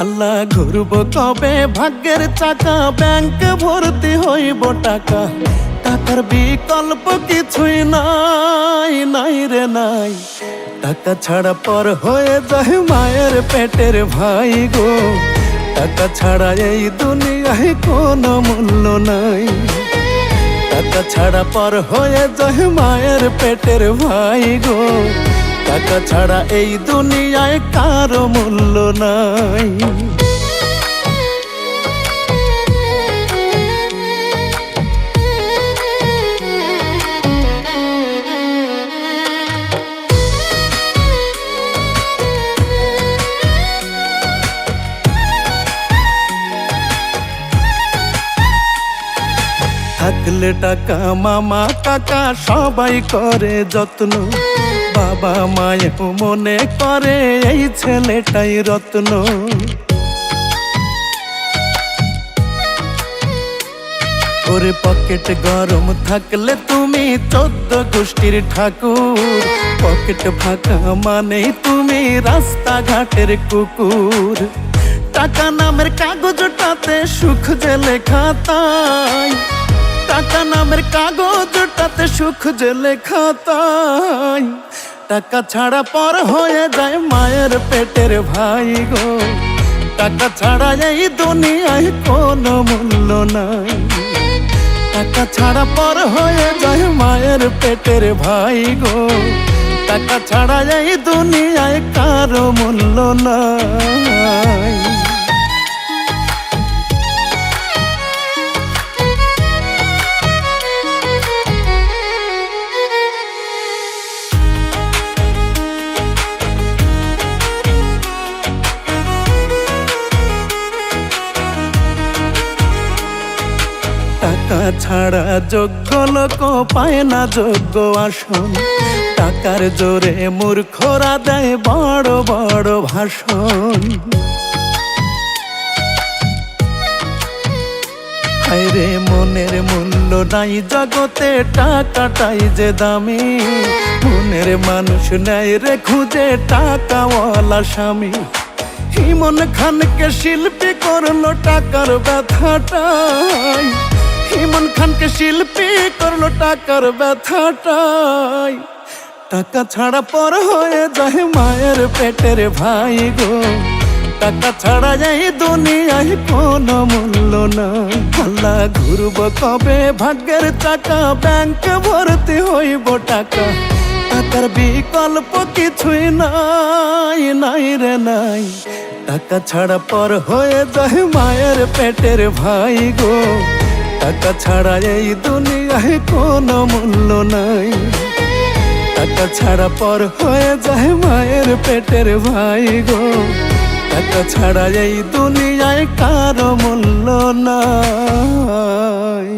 আল্লাহ ঘুরব কবে ভাগ্যের চাকা, ব্যাংক ভর্তি হইব টাকা, টাকার বিকল্প কিছুই নাই, নাই রে নাই। টাকা ছাড়া পর হয়ে যায় মায়ের পেটের ভাই গো, টাকা ছাড়া এই দুনিয়ায় কোনো মূল্য নাই। টাকা ছাড়া পর হয়ে যায় মায়ের পেটের ভাই গো, টাকা ছাড়া এই দুনিয়ায় কারো মূল্য নাই। থাকলে টাকা মামা কাকা সবাই করে যত্ন, বাবা মায়েও মনে করে এই ছেলেটাই রত্ন। ওরে পকেট গরম থাকলে তুমি 14 গোষ্ঠীর ঠাকুর, পকেট ফাঁকা মানেই তুমি রাস্তাঘাটের কুকুর। টাকা নামের কাগজটাতে সুখ যে লেখা তাই, টাকা নামের কাগজটাতে সুখ যে লেখা তাই। টাকা ছাড়া পর হয়ে যায় মায়ের পেটের ভাই গো, টাকা ছাড়া এই দুনিয়ায় কোনো মূল্য নাই। টাকা ছাড়া পর হয়ে যায় মায়ের পেটের ভাই গো, টাকা ছাড়া এই দুনিয়ায় কারো মূল্য নাই। টাকা ছাড়া যোগ্য লোক পায় না যোগ্য আসন, টাকার জোরে মূর্খরা দেয় বড় বড় ভাষণ। হায়রে মনের মূল্য নাই জগতে, টাকাটাই যে দামি, মনের মানুষ নেয় রে খুঁজে টাকাওয়ালা স্বামী। ইমন খানকে শিল্পী করলো টাকার ব্যথাটাই, ইমন খানকে শিল্পী করলো টাকার ব্যথাটাই। টাকা ছাড়া পর হয়ে যায় মায়ের পেটের ভাই গো, টাকা ছাড়া এই দুনিয়ায় কোনো মূল্য নাই। আল্লাহ ঘুরব কবে ভাগ্যের চাকা, ব্যাংক ভর্তি হইব টাকা, টাকার বিকল্প কিছুই নাই, নাই রে নাই। টাকা ছাড়া পর হয়ে যায় মায়ের পেটের ভাই গো, টাকা ছাড়া এই দুনিয়ায় কোনো মূল্য নাই। টাকা ছাড়া পর হয়ে যায় মায়ের পেটের ভাই গো, টাকা ছাড়া এই দুনিয়ায় কারো মূল্য নাই।